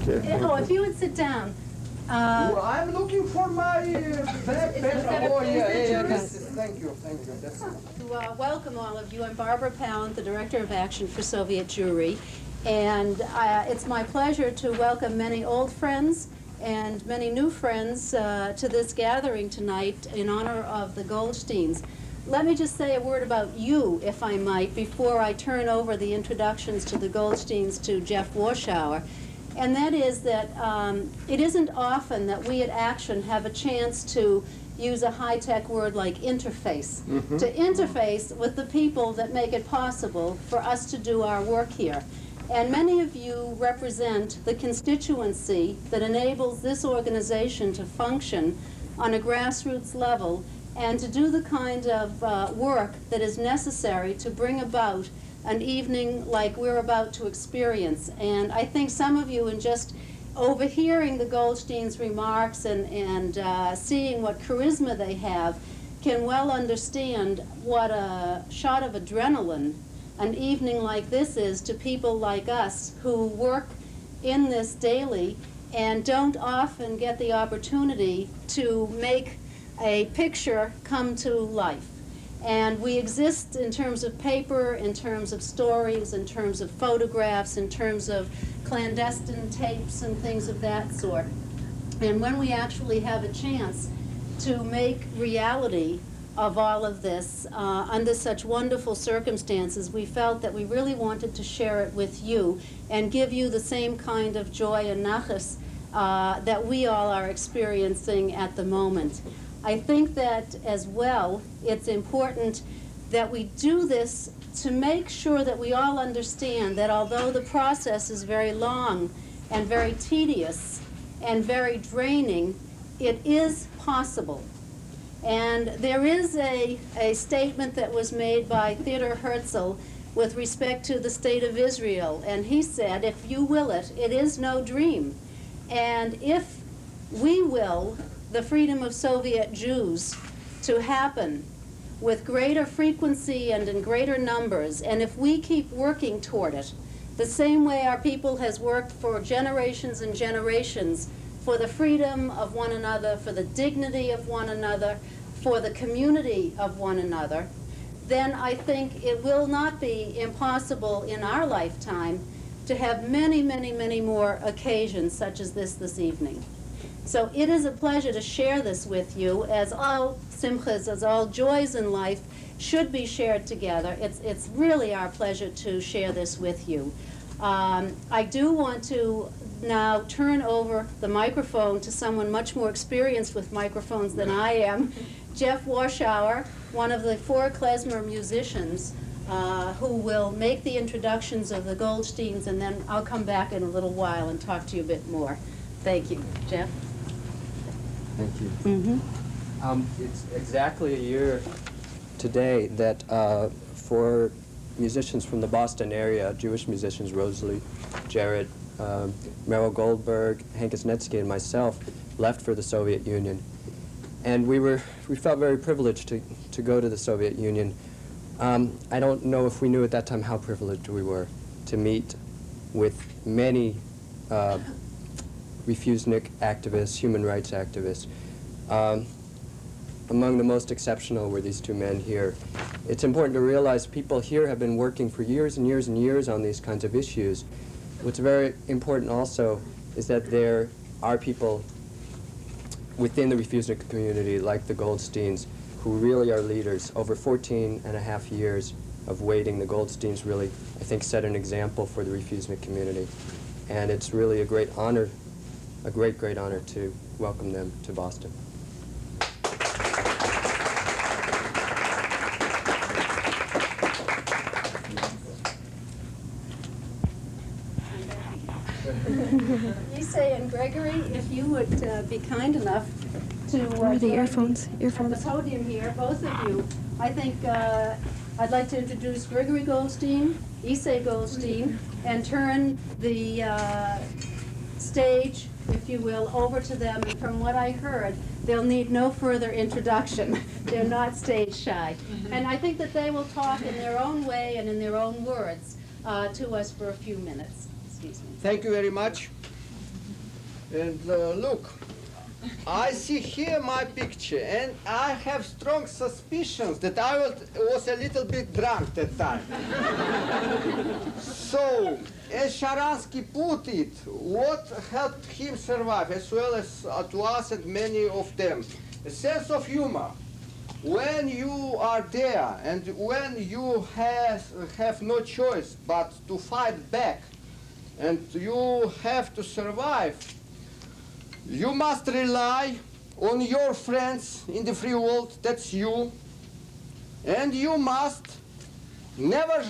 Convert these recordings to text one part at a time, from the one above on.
Okay. Oh, if you would sit down. Well, I'm looking for my backpack. Oh, yeah. Thank you. That's To welcome all of you. I'm Barbara Pallant, the Director of Action for Soviet Jewry. And it's my pleasure to welcome many old friends and many new friends to this gathering tonight in honor of the Goldsteins. Let me just say a word about you, if I might, before I turn over the introductions to the Goldsteins to Jeff Warschauer. And that is that it isn't often that we at Action have a chance to use a high-tech word like interface, to interface with the people that make it possible for us to do our work here. And many of you represent the constituency that enables this organization to function on a grassroots level and to do the kind of work that is necessary to bring about an evening like we're about to experience. And I think some of you, in just overhearing the Goldsteins' remarks and seeing what charisma they have, can well understand what a shot of adrenaline an evening like this is to people like us who work in this daily and don't often get the opportunity to make a picture come to life. And we exist in terms of paper, in terms of stories, in terms of photographs, in terms of clandestine tapes and things of that sort. And when we actually have a chance to make reality of all of this under such wonderful circumstances, we felt that we really wanted to share it with you and give you the same kind of joy and nachas that we all are experiencing at the moment. I think that as well, it's important that we do this to make sure that we all understand that although the process is very long and very tedious and very draining, it is possible. And there is a statement that was made by Theodor Herzl with respect to the state of Israel, and he said, if you will it, it is no dream. And if we will the freedom of Soviet Jews to happen with greater frequency and in greater numbers, and if we keep working toward it, the same way our people has worked for generations and generations for the freedom of one another, for the dignity of one another, for the community of one another, then I think it will not be impossible in our lifetime to have many, many, many more occasions such as this evening. So it is a pleasure to share this with you, as all simchas, as all joys in life should be shared together. It's really our pleasure to share this with you. I do want to now turn over the microphone to someone much more experienced with microphones than I am, Jeff Warschauer, one of the 4 klezmer musicians, who will make the introductions of the Goldsteins, and then I'll come back in a little while and talk to you a bit more. Thank you. Jeff? Thank you. It's exactly a year today that 4 musicians from the Boston area, Jewish musicians, Rosalie, Jared, Meryl Goldberg, Hank Isnetsky, and myself, left for the Soviet Union. And we felt very privileged to go to the Soviet Union. I don't know if we knew at that time how privileged we were to meet with many refusenik activists, human rights activists. Among the most exceptional were these 2 men here. It's important to realize people here have been working for years and years and years on these kinds of issues. What's very important also is that there are people within the refuseniks community, like the Goldsteins, who really are leaders. Over 14.5 years of waiting, the Goldsteins really, I think, set an example for the refuseniks community. And it's really a great honor, a great, great honor to welcome them to Boston. Isai and Gregory, if you would be kind enough to the earphones. at the podium here, both of you. I think I'd like to introduce Gregory Goldshtein, Isai Goldstein, and turn the stage, if you will, over to them. And from what I heard, they'll need no further introduction. They're not stage shy. And I think that they will talk in their own way and in their own words to us for a few minutes. Excuse me. Thank you very much. And look, I see here my picture, and I have strong suspicions that I was a little bit drunk that time. So, as Sharansky put it, what helped him survive, as well as to us and many of them? A sense of humor. When you are there and when you have no choice but to fight back and you have to survive, you must rely on your friends in the free world, that's you, and you must never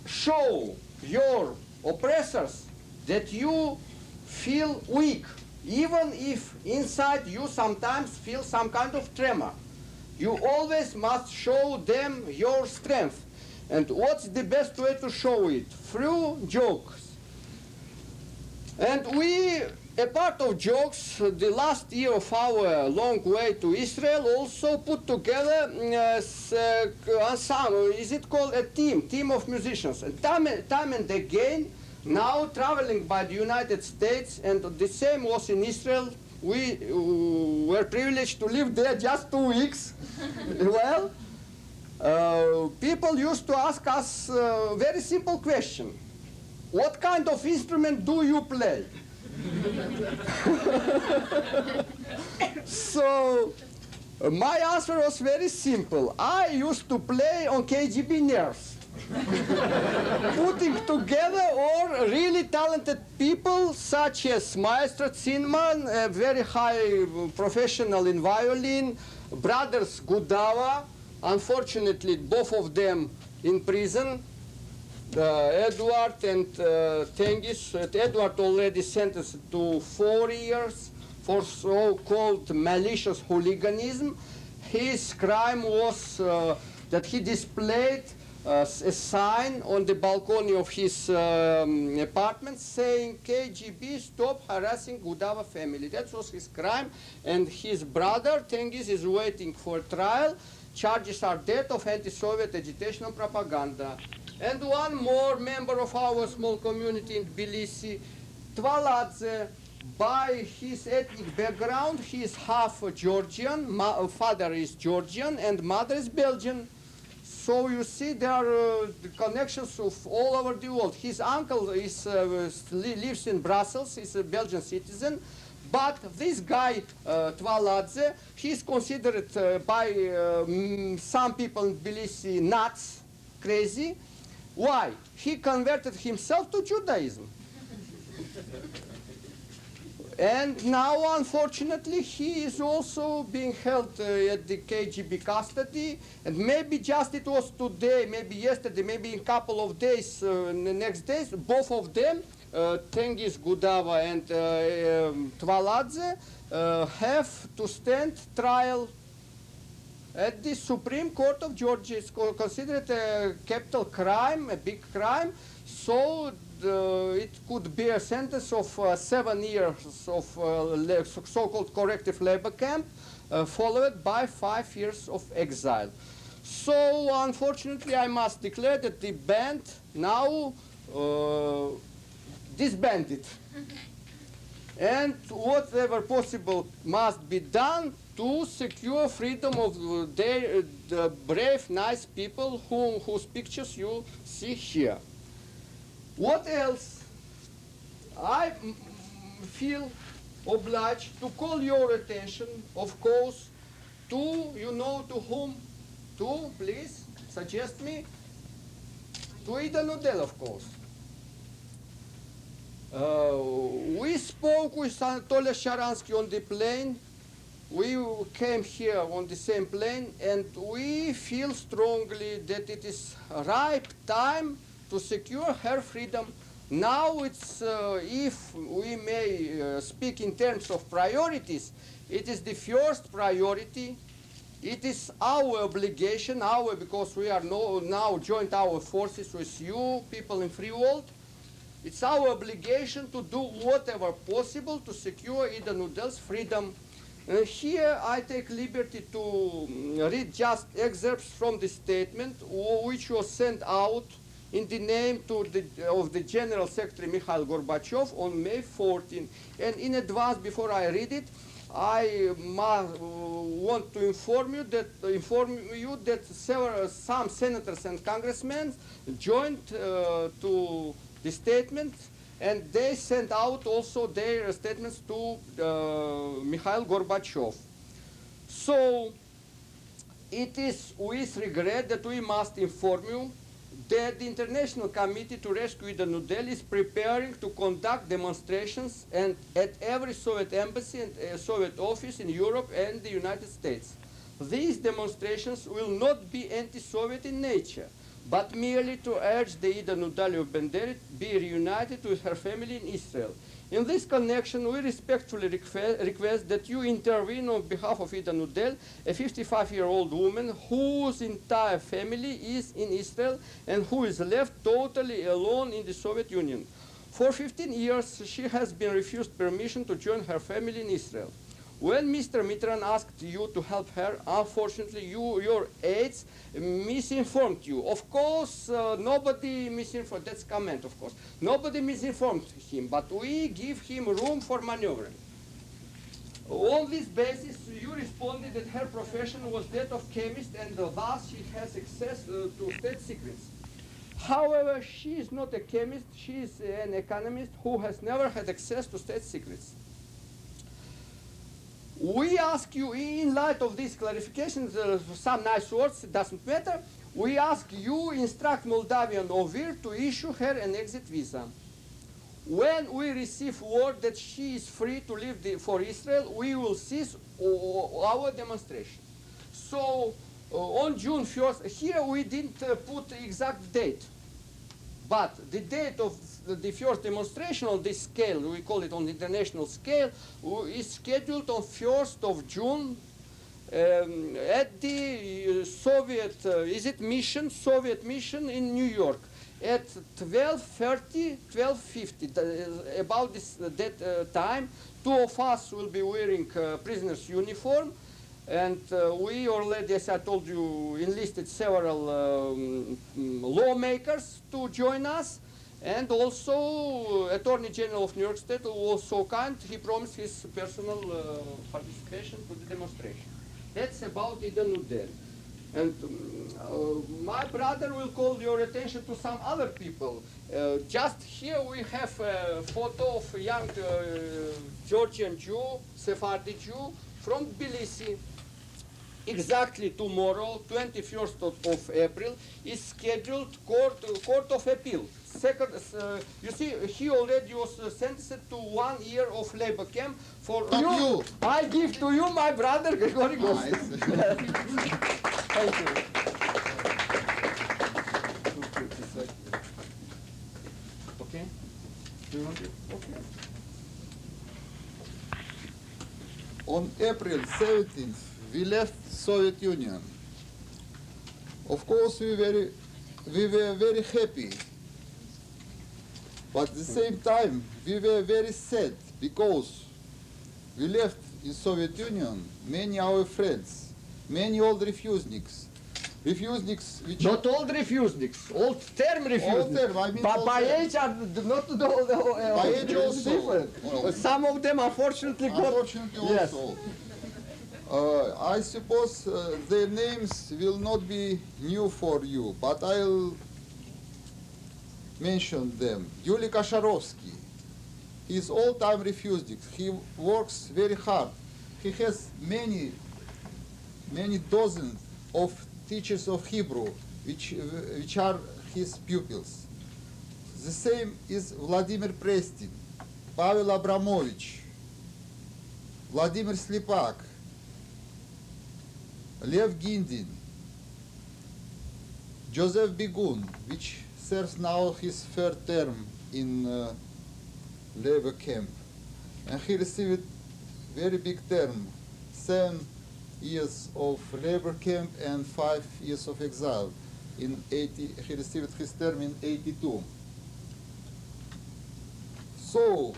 show your oppressors that you feel weak, even if inside you sometimes feel some kind of tremor. You always must show them your strength. And what's the best way to show it? Through jokes. And we, a part of jokes, the last year of our long way to Israel also put together ensemble, is it called a team of musicians. And time and again, now traveling by the United States, and the same was in Israel, we were privileged to live there just 2 weeks. Well, people used to ask us a very simple question. What kind of instrument do you play? So, my answer was very simple. I used to play on KGB nerves. Putting together all really talented people such as Maestro Zinman, a very high professional in violin, brothers Gudava, unfortunately both of them in prison, Edward and Tengiz. Edward already sentenced to 4 years for so-called malicious hooliganism. His crime was that he displayed a sign on the balcony of his apartment saying, KGB, stop harassing Gudava family. That was his crime. And his brother, Tengiz, is waiting for trial. Charges are death of anti-Soviet agitation and propaganda. And one more member of our small community in Tbilisi, Tvaladze, by his ethnic background, he is half Georgian, father is Georgian, and mother is Belgian. So you see, there are the connections of all over the world. His uncle is, lives in Brussels, he's a Belgian citizen, but this guy, Tvaladze, he's considered by some people in Tbilisi nuts, crazy. Why? He converted himself to Judaism. And now, unfortunately, he is also being held at the KGB custody. And maybe just it was today, maybe yesterday, maybe in a couple of days, in the next days, both of them, Tengiz Gudava and Tvaladze, have to stand trial at the Supreme Court of Georgia. It's considered a capital crime, a big crime. So it could be a sentence of 7 years of so-called corrective labor camp, followed by 5 years of exile. So unfortunately, I must declare that the band now disbanded. And whatever possible must be done to secure freedom of the brave, nice people whose pictures you see here. What else? I feel obliged to call your attention, of course, to, you know, to whom? To, please, suggest me? To Ida Nudel, of course. We spoke with Anatoly Sharansky on the plane. We came here on the same plane, and we feel strongly that it is ripe time to secure her freedom. Now it's, if we may speak in terms of priorities, it is the first priority. It is our obligation, because we are now joined our forces with you, people in free world. It's our obligation to do whatever possible to secure Ida Nudel's freedom. Here I take liberty to read just excerpts from the statement which was sent out in the name of the General Secretary Mikhail Gorbachev on May 14. And in advance, before I read it, I want to inform you that some senators and congressmen joined to the statement, and they sent out also their statements to Mikhail Gorbachev. So it is with regret that we must inform you that the International Committee to Rescue Ida Nudel is preparing to conduct demonstrations at every Soviet embassy and Soviet office in Europe and the United States. These demonstrations will not be anti-Soviet in nature, but merely to urge the Ida Nudel of Benderit be reunited with her family in Israel. In this connection, we respectfully request that you intervene on behalf of Ida Nudel, a 55-year-old woman whose entire family is in Israel and who is left totally alone in the Soviet Union. For 15 years, she has been refused permission to join her family in Israel. When Mr. Mitran asked you to help her, unfortunately, your aides misinformed you. Of course, nobody misinformed. That's comment, of course. Nobody misinformed him, but we give him room for maneuvering. On this basis, you responded that her profession was that of chemist, and thus she has access to state secrets. However, she is not a chemist. She is an economist who has never had access to state secrets. We ask you, in light of these clarifications, some nice words, it doesn't matter, we ask you instruct Moldavian OVIR to issue her an exit visa. When we receive word that she is free to leave for Israel, we will cease our demonstration. So on June 1st, here we didn't put the exact date, but the date of the first demonstration on this scale, we call it on the international scale, is scheduled on 1st of June at the Soviet, Soviet mission in New York at 12:50, about that time. Two of us will be wearing prisoner's uniform, and we already, as I told you, enlisted several lawmakers to join us. And also, Attorney General of New York State was so kind, he promised his personal participation to the demonstration. That's about Ida Nudel. And my brother will call your attention to some other people. Just here we have a photo of a young Georgian Jew, Sephardi Jew, from Tbilisi. Exactly tomorrow, 21st of April, is scheduled court of appeal. Second, you see, he already was sentenced to 1 year of labor camp for you. I give to you my brother Gregory Goldshtein. Thank you. Okay. Do you want it? Okay. On April 17th, we left Soviet Union. Of course, we were very happy. But at the same time, we were very sad because we left in Soviet Union many our friends, many old refuseniks. Refuseniks which... Not old refuseniks, old term refuseniks. Old term, I mean by age are not the by age also. Different. Well, some of them unfortunately got... Unfortunately yes. also. I suppose their names will not be new for you, but I'll mention them. Yuli Kasharovsky. He is all-time refusenik. He works very hard. He has many dozens of teachers of Hebrew, which are his pupils. The same is Vladimir Prestin, Pavel Abramovich, Vladimir Slipak, Lev Gindin, Joseph Bigun, which serves now his third term in labor camp. And he received very big term, 7 years of labor camp and 5 years of exile. He received his term in 82. So,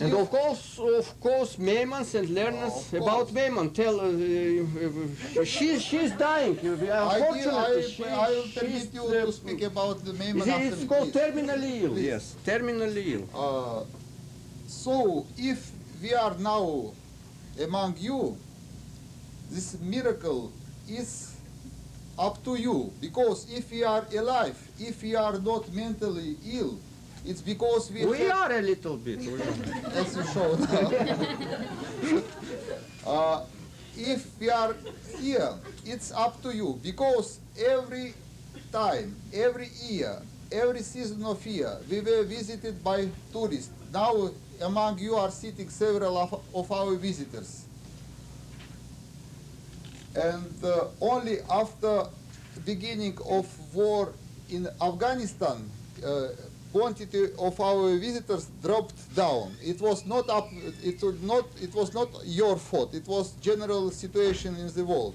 And of course, Meymans and learners Of about course. Meyman. Tell, she's dying. Unfortunately, I will permit you to speak about the Meyman after It's me, called please. terminally ill. Please. Yes, terminally ill. So, if we are now among you, this miracle is up to you. Because if we are alive, if we are not mentally ill, it's because we Are a little bit. We are. as you showed. If we are here, it's up to you. Because every time, every year, every season of year, we were visited by tourists. Now among you are sitting several of our visitors. And only after beginning of war in Afghanistan, quantity of our visitors dropped down. It was not up. It was not your fault. It was general situation in the world.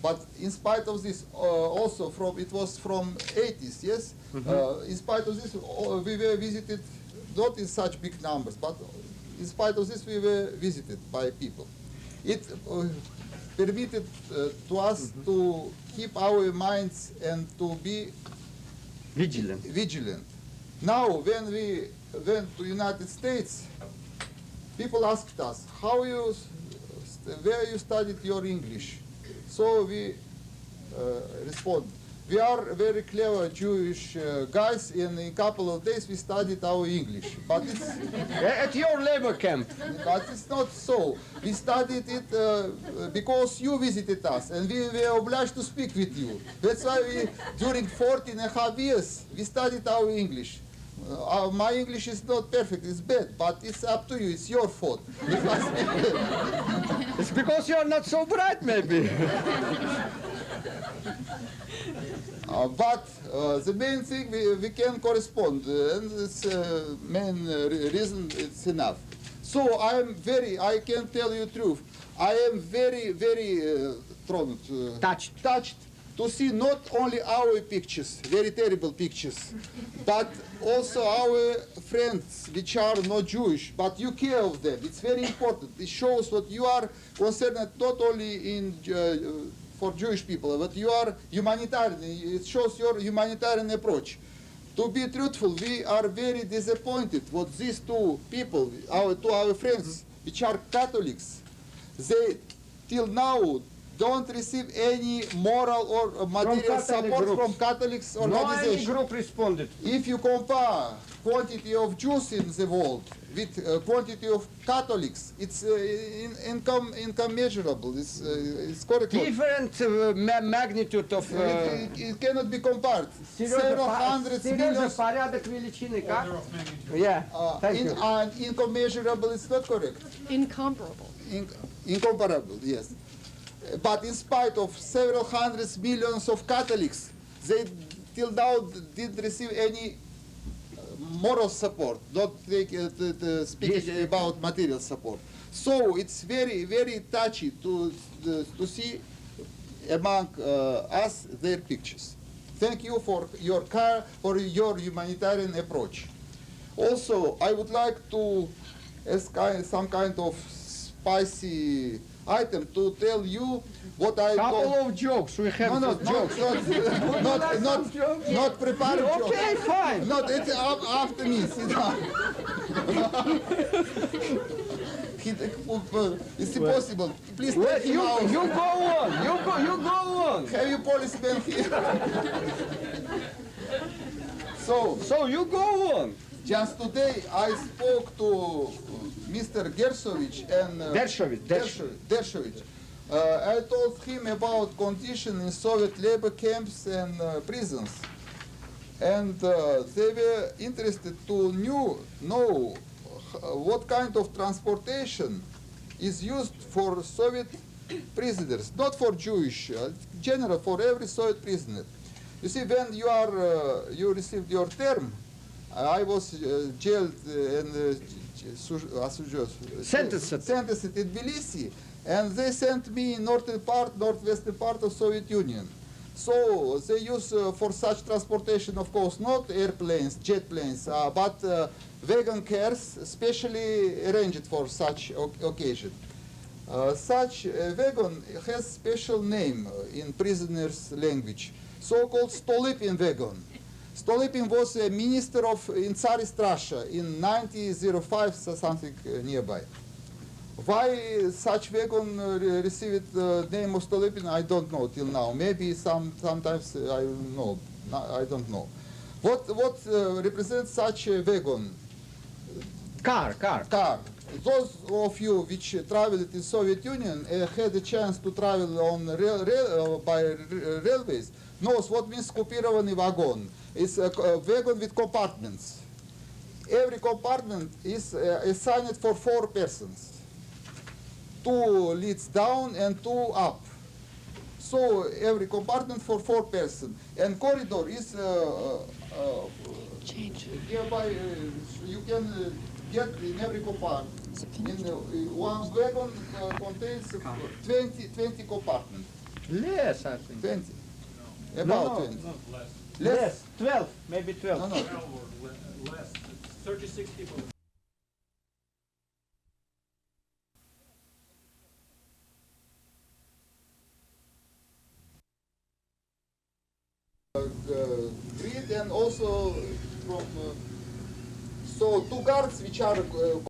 But in spite of this, also it was from 80s. Yes. In spite of this, we were visited not in such big numbers, but in spite of this, we were visited by people. It permitted to us to keep our minds and to be vigilant. Now, when we went to United States, people asked us, where you studied your English? So we respond, we are very clever Jewish guys, and in a couple of days we studied our English. But it's, At your labor camp. but it's not so. We studied it because you visited us, and we were obliged to speak with you. That's why we, during 14.5 years, we studied our English. My English is not perfect, it's bad, but it's up to you, it's your fault. If I speak bad. It's because you're not so bright, maybe. But the main thing, we can correspond, and it's main reason it's enough. So I can tell you the truth, I am very touched to see not only our pictures, very terrible pictures, but also our friends which are not Jewish, but you care of them. It's very important. It shows that you are concerned not only in for Jewish people, but you are humanitarian. It shows your humanitarian approach. To be truthful, we are very disappointed with these two people, our friends, which are Catholics. They, till now, don't receive any moral or material support from Catholics organizations. No any group responded. If you compare quantity of Jews in the world with quantity of Catholics, it's incommensurable. It's correct. Different magnitude of... It cannot be compared. Several hundreds millions. порядок величины, как? Yeah, thank you. Incommensurable is not correct. Incomparable. Incomparable, yes. But in spite of several hundreds millions of Catholics, they till now didn't receive any moral support, not speaking about material support. So it's very touchy to see among us their pictures. Thank you for your care, for your humanitarian approach. Also, I would like to ask some kind of spicy item to tell you what I Couple of jokes, we have jokes. not prepared jokes. Okay, fine. Not it's after me. Sit down. It's impossible. Please take Wait, him you out. go on. You go on. Have you policemen here? So you go on. Just today I spoke to Mr. Gershovich and Dershowitz. I told him about conditions in Soviet labor camps and prisons, and they were interested to know what kind of transportation is used for Soviet prisoners, not for Jewish, general for every Soviet prisoner. You see, when you received your term, I was jailed and sentenced in Tbilisi, and they sent me in northwestern part of Soviet Union. So they use for such transportation, of course, not airplanes, jet planes, but wagon cars specially arranged for such occasion. Such a wagon has special name in prisoners' language, so-called Stolypin wagon. Stolypin was a minister in Tsarist Russia in 1905, so something nearby. Why such wagon received the name of Stolypin, I don't know till now. Maybe sometimes I know. I don't know. What represents such a wagon? Car. Those of you which traveled in Soviet Union had a chance to travel on by railways knows what means kupirovanный wagon. It's a wagon with compartments. Every compartment is assigned for 4 persons. 2 leads down and 2 up. So every compartment for 4 persons. And corridor is hereby you can get in every compartment. One wagon contains 20 compartments. Less, I think. 20. About 20. Less. 12, maybe 12. No. 12 or less. It's 36 people. Grid and also from so 2 guards which are